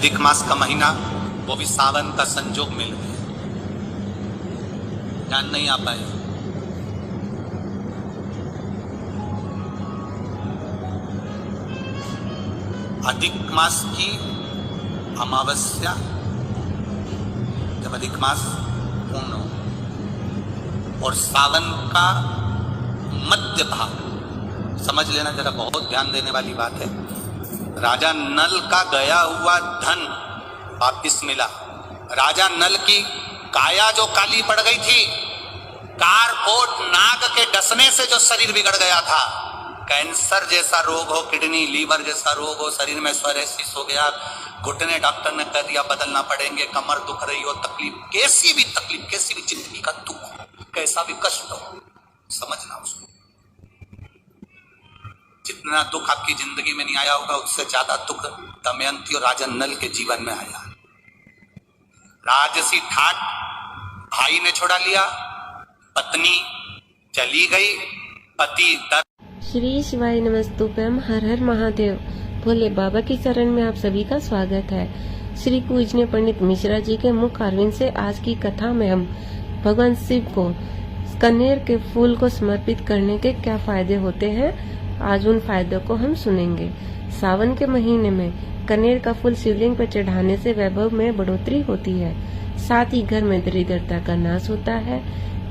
अधिक मास का महीना, वो भी सावन का संजोग मिल गया, ध्यान नहीं आ पाया। अधिक मास की अमावस्या, जब अधिक मास पूर्ण हो और सावन का मध्य भाग, समझ लेना जरा, बहुत ध्यान देने वाली बात है। राजा नल का गया हुआ धन वापिस मिला। राजा नल की काया जो काली पड़ गई थी, कारकोट नाग के डसने से जो शरीर बिगड़ गया था, कैंसर जैसा रोग हो, किडनी लीवर जैसा रोग हो, शरीर में सोरायसिस हो गया, घुटने डॉक्टर ने कह दिया बदलना पड़ेंगे, कमर दुख रही हो, तकलीफ, कैसी भी तकलीफ, कैसी भी जिंदगी का दुख हो, कैसा भी कष्ट हो, समझना उसको। जितना दुख आपकी जिंदगी में नहीं आया होगा, उससे ज्यादा दुख दमयंती और राजा नल के जीवन में आया। राजसी ठाट भाई ने छोड़ा लिया, पत्नी चली गई, पति श्री शिवाय नमस्तुभ्यम। हर हर महादेव। भोले बाबा की शरण में आप सभी का स्वागत है। श्री पूजनीय पंडित मिश्रा जी के मुख अरविंद से आज की कथा में हम भगवान शिव को कनेर के फूल को समर्पित करने के क्या फायदे होते हैं, आज उन फायदों को हम सुनेंगे। सावन के महीने में कनेर का फूल शिवलिंग पर चढ़ाने से वैभव में बढ़ोतरी होती है, साथ ही घर में दरिद्रता का नाश होता है।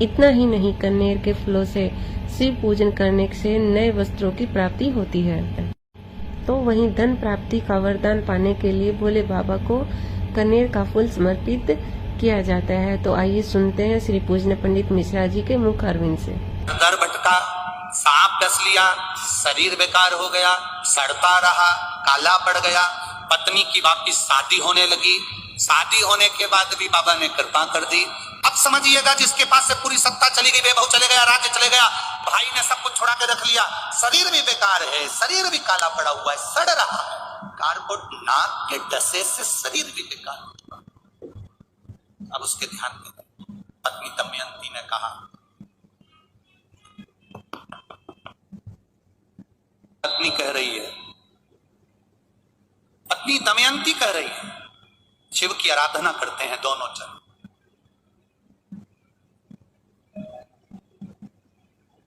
इतना ही नहीं, कनेर के फूलों से शिव पूजन करने से नए वस्त्रों की प्राप्ति होती है। तो वहीं धन प्राप्ति का वरदान पाने के लिए भोले बाबा को कनेर का फूल समर्पित किया जाता है। तो आइए सुनते हैं श्री पूजनीय पंडित मिश्रा जी के मुख अरविंद से। दर भटका, सांप डस लिया, शरीर बेकार हो गया, सड़ता रहा, काला पड़ गया, पत्नी की वापिस शादी होने लगी, शादी होने के बाद भी बाबा ने कृपा कर दी। अब समझिएगा, जिसके पास से पूरी सत्ता चली गई, वैभव चले गया, राज्य चले गया, भाई ने सब कुछ छोड़ा के रख लिया, शरीर भी बेकार है, शरीर भी काला पड़ा हुआ है, सड़ रहा है, कारकोट नाग के डसे से शरीर भी बेकार हुआ। अब उसके ध्यान में पत्नी दमयंती ने कहा, पत्नी कह रही है, पत्नी दमयंती कह रही है, शिव की आराधना करते हैं दोनों जन।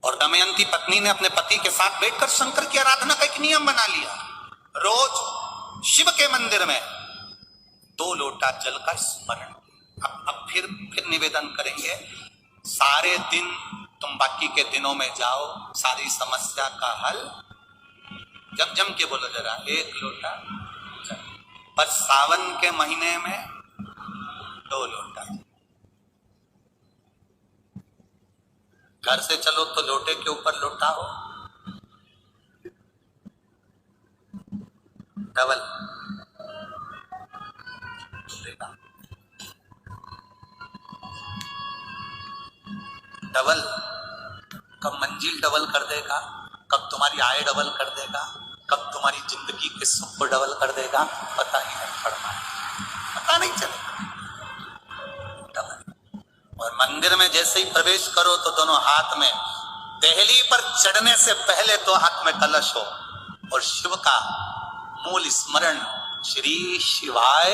और दमयंती पत्नी ने अपने पति के साथ बैठकर शंकर की आराधना का एक नियम बना लिया। रोज शिव के मंदिर में 2 लोटा जल का स्मरण। अब फिर निवेदन करेंगे, सारे दिन तुम बाकी के दिनों में जाओ, सारी समस्या का हल, जम के बोलो जरा, 1 लोटा जल, पर सावन के महीने में 2 लोटा। घर से चलो तो लोटे के ऊपर लोटा हो, डबल डबल। कब मंजिल डबल कर देगा, कब तुम्हारी आय डबल कर देगा, कब तुम्हारी जिंदगी के सुख को डबल कर देगा, पता ही नहीं पड़ता, पता नहीं चलेगा। और मंदिर में जैसे ही प्रवेश करो तो दोनों हाथ में, देहली पर चढ़ने से पहले तो हाथ में कलश हो और शिव का मूल स्मरण, श्री शिवाय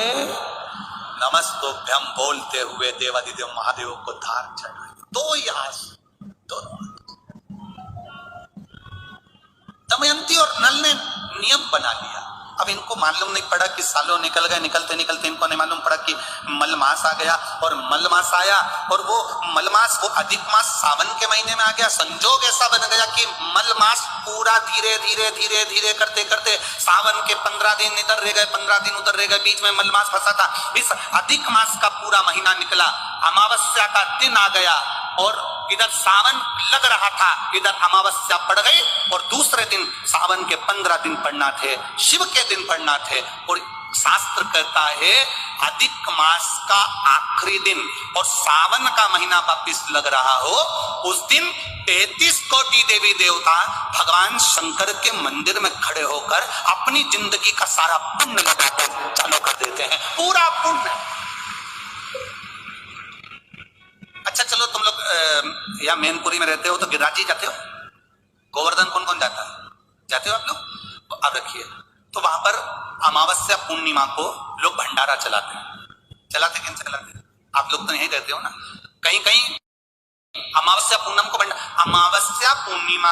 नमस्तुभ्यम बोलते हुए देवादिदेव महादेव को धार चढ़ाए। 2 ही हाथ, दोनों। दमयंती और नल ने नियम बना लिया। अब इनको मालूम नहीं पड़ा कि सालों निकल गए, निकलते निकलते इनको नहीं मालूम पड़ा कि मलमास आ गया, और मलमास आया और वो मलमास, वो अधिक मास सावन के महीने में आ गया। संजोग ऐसा बन गया कि मलमास पूरा धीरे धीरे धीरे धीरे करते करते सावन के 15 दिन इधर रह गए, 15 दिन उधर रह गए, बीच में मलमास फंसा था। इस अधिक मास का पूरा महीना निकला, अमावस्या का दिन आ गया और इधर सावन लग रहा था, इधर अमावस्या पड़ गई और दूसरे दिन सावन के 15 दिन पड़ना थे, शिव के दिन पड़ना थे। और शास्त्र कहता है अधिक मास का आखिरी दिन और सावन का महीना वापिस लग रहा हो, उस दिन 33 कोटि देवी देवता भगवान शंकर के मंदिर में खड़े होकर अपनी जिंदगी का सारा पुण्य लगाकर चालू कर देते हैं, पूरा पुण्य। अच्छा चलो, तुम लोग यहाँ मैनपुरी में रहते हो तो गिरिराज जी जाते हो? गोवर्धन कौन कौन जाता है? जाते हो आप लोग? अब रखिए, तो वहां पर अमावस्या पूर्णिमा को लोग भंडारा चलाते हैं। चलाते कि नहीं चलाते? आप लोग तो नहीं रहते हो ना। कहीं कहीं अमावस्या पूर्णिमा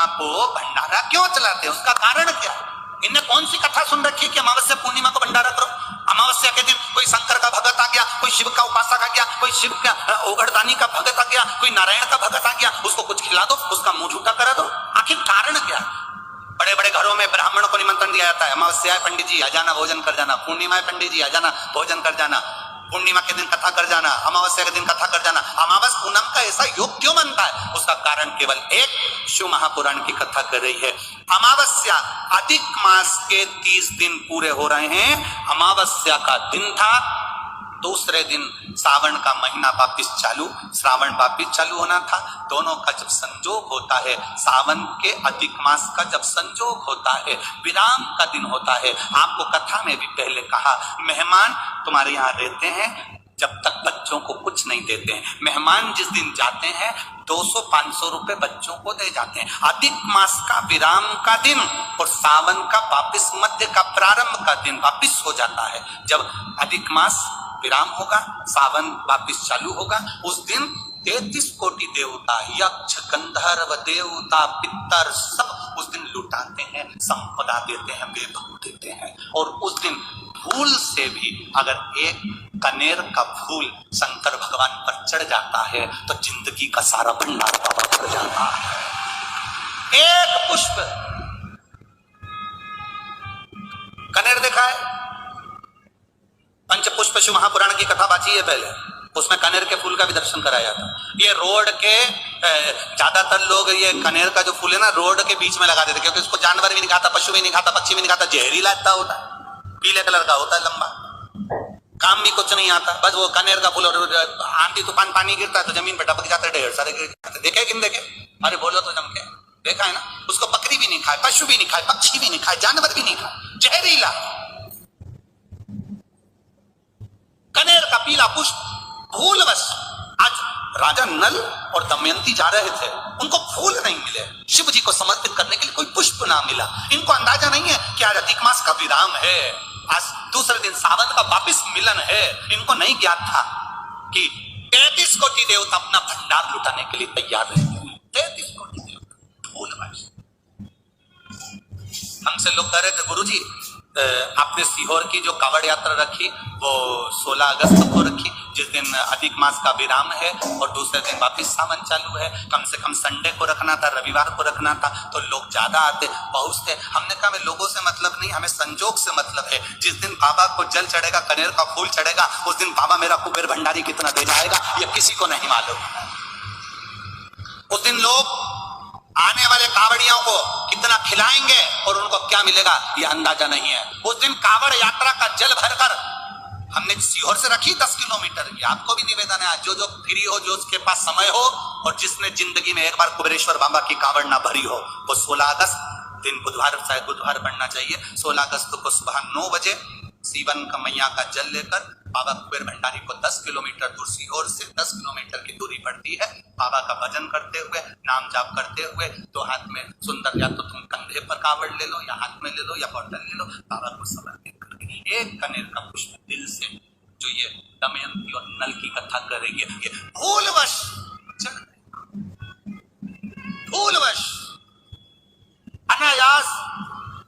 को भंडारा क्यों चलाते हैं, उसका कारण क्या है? इनने कौन सी कथा सुन रखी है कि अमावस्या पूर्णिमा को भंडारा करो? अमावस्या के दिन कोई शंकर का भगत आ गया, कोई शिव का उपासक आ गया, कोई शिव का ओघड़दानी का भगत आ गया, कोई नारायण का भगत आ गया, उसको कुछ खिला दो, उसका मुंह झूठा करा दो। आखिर कारण क्या है? बड़े बड़े घरों में ब्राह्मणों को निमंत्रण दिया जाता है, अमावस्या है पंडित जी आ जाना भोजन कर जाना, पूर्णिमा है पंडित जी आ जाना भोजन कर जाना, पूर्णिमा के दिन कथा कर जाना, अमावस्या के दिन कथा कर जाना। अमावस पूनम का ऐसा योग क्यों बनता है? उसका कारण केवल एक, शिव महापुराण की कथा कर रही है। अमावस्या अधिक मास के 30 दिन पूरे हो रहे हैं। अमावस्या का दिन था, दूसरे दिन सावन का महीना वापिस चालू, श्रावण वापिस चालू होना था। दोनों का जब संजोग होता है, सावन के अधिक मास का जब संजोग होता है, विराम का दिन होता है। आपको कथा में भी पहले कहा, मेहमान तुम्हारे यहाँ रहते हैं जब तक बच्चों को कुछ नहीं देते हैं। मेहमान जिस दिन जाते हैं 200-500 रुपए बच्चों को दे जाते हैं। अधिक मास का विराम का दिन और सावन का वापिस मध्य का प्रारंभ का दिन वापिस हो जाता है। जब अधिक मास विराम होगा, सावन वापिस चालू होगा, उस दिन 33 कोटि देवता, यक्ष, गंधर्व, देवता, पितर सब उस दिन लुटाते हैं, संपदा देते हैं, वैभव देते हैं। और उस दिन फूल से भी अगर एक कनेर का फूल शंकर भगवान पर चढ़ जाता है तो जिंदगी का सारा भंडार बाबा भर जाता है। एक पुष्प, कनेर देखा है? पंचपुष्प शिव महापुराण की कथा बाची है पहले, उसमें कनेर के फूल का भी दर्शन कराया था। ये रोड के ज्यादातर लोग ये कनेर का जो फूल है ना रोड के बीच में लगा देते, क्योंकि इसको जानवर भी नहीं खाता, पशु भी नहीं खाता, पक्षी भी नहीं खाता, जहरीला इतना होता है, पीले कलर का होता है, लंबा, काम भी कुछ नहीं आता। बस वो कनेर का फूल, और आंधी तूफान पानी गिरता है तो जमीन पर टपक जाता है, ढेर सारे गिर जाते। देखे कि नहीं देखे? अरे बोलो तो जम के देखा है ना। उसको बकरी भी नहीं खाए, पशु भी नहीं खाए, पक्षी भी नहीं खाए, जानवर भी नहीं खाए, जहरीला कनेर का पीला पुष्प। भूलवश आज राजा नल और दमयंती जा रहे थे, उनको फूल नहीं मिले, शिव जी को समर्पित करने के लिए कोई पुष्प ना मिला। इनको अंदाजा नहीं है कि आज अधिक मास का विराम है, आज दूसरे दिन सावन का वापिस मिलन है। इनको नहीं ज्ञात था कि 33 कोटि देवता अपना भंडार लुटाने के लिए तैयार रहते हैं। 33 कोटि देवता भूलवश। हमसे लोग कह रहे थे, गुरुजी आपने सीहोर की जो कावड़ यात्रा रखी वो 16 अगस्त को रखी, जिस दिन अधिक मास का विराम है और दूसरे दिन वापिस सावन चालू है। कम से कम संडे को रखना था, रविवार को रखना था, तो लोग ज्यादा आते पहुंचते। हमने कहा हमें लोगों से मतलब नहीं, हमें संजोग से मतलब है। जिस दिन बाबा को जल चढ़ेगा, कनेर का फूल चढ़ेगा, उस दिन बाबा मेरा कुबेर भंडारी कितना दे जाएगा ये किसी को नहीं मालूम। उस दिन लोग आने वाले कावड़ियों को कितना खिलाएंगे और उनको क्या मिलेगा ये अंदाजा नहीं है। उस दिन कावड़ यात्रा का जल भरकर हमने सीहोर से रखी 10 किलोमीटर की। आपको भी निवेदन है, जो जो फ्री हो, जो उसके पास समय हो और जिसने जिंदगी में एक बार कुबेरेश्वर बाबा की कावड़ ना भरी हो, वो 16 अगस्त दिन बुधवार, शायद बुधवार बनना चाहिए, 16 अगस्त को सुबह 9 बजे सीवन का मैया का जल लेकर बाबा कुबेर भंडारी को 10 किलोमीटर दूर, सीहोर से 10 किलोमीटर की दूरी पड़ती है, बाबा का भजन करते हुए, नाम जाप करते हुए, तो हाथ में सुंदर, या तो तुम कंधे पर कावड़ ले लो या हाथ में ले लो या बॉटल ले लो, बाबा को समर्पित करके एक कनेर का पुष्प दिल से, जो ये दमयंती और नल की कथा कर रही है, ये भूलवश चढ़ गए, भूलवश अनायास,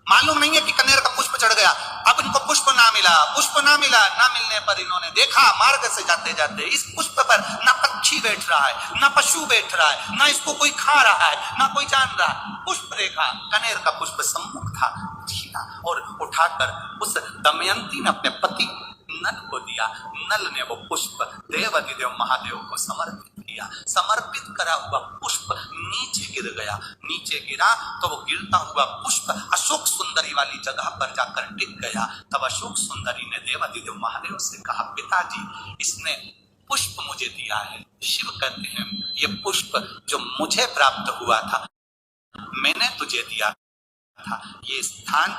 मालूम नहीं है कि कनेर का पुष्प चढ़ गया। अब इनको पुष्प ना मिला, पुष्प ना मिला, ना मिलने पर इन्होंने देखा मार्ग से जाते जाते इस पुष्प पर ना पक्षी बैठ रहा है, ना पशु बैठ रहा है, ना इसको कोई खा रहा है, ना कोई जान रहा है। पुष्प देखा, कनेर का पुष्प सम्मुख था, छीना और उठाकर उस दमयंती ने अपने पति नल को दिया। नल ने वो पुष्प देवाधिदेव महादेव को समर्पित किया। समर्पित करा हुआ पुष्प नीचे गिर गया। नीचे गिरा तो वो गिरता हुआ पुष्प अशोक सुंदरी वाली जगह पर जाकर टिक गया। तब अशोक सुंदरी ने देवाधिदेव महादेव से कहा, पिताजी इसने पुष्प मुझे दिया है। शिव कहते हैं ये पुष्प जो मुझे प्राप्त हुआ था मैंने तुझे दिया था। ये स्थान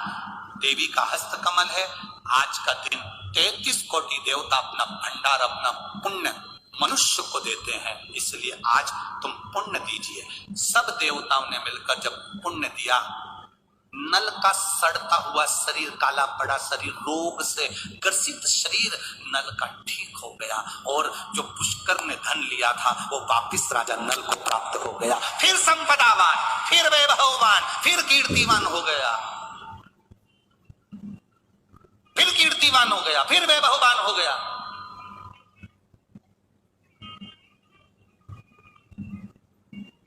देवी का हस्त कमल है। आज का दिन 33 कोटि देवता अपना भंडार, अपना पुण्य मनुष्य को देते हैं, इसलिए आज तुम पुण्य दीजिए। सब देवताओं ने मिलकर जब पुण्य दिया, नल का सड़ता हुआ शरीर, काला पड़ा शरीर, रोग से ग्रसित शरीर नल का ठीक हो गया और जो पुष्कर ने धन लिया था वो वापिस राजा नल को प्राप्त हो गया। फिर संपदावान, फिर वैभववान, फिर कीर्तिवान हो गया, फिर कीर्तिवान हो गया, फिर वैभववान हो गया।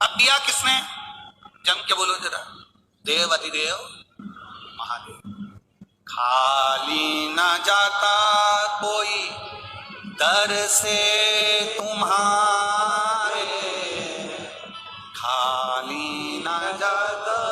अब दिया किसने? जम के बोलो जरा, देव अधिदेव महादेव। खाली न जाता कोई दर से तुम्हारे, खाली न जाता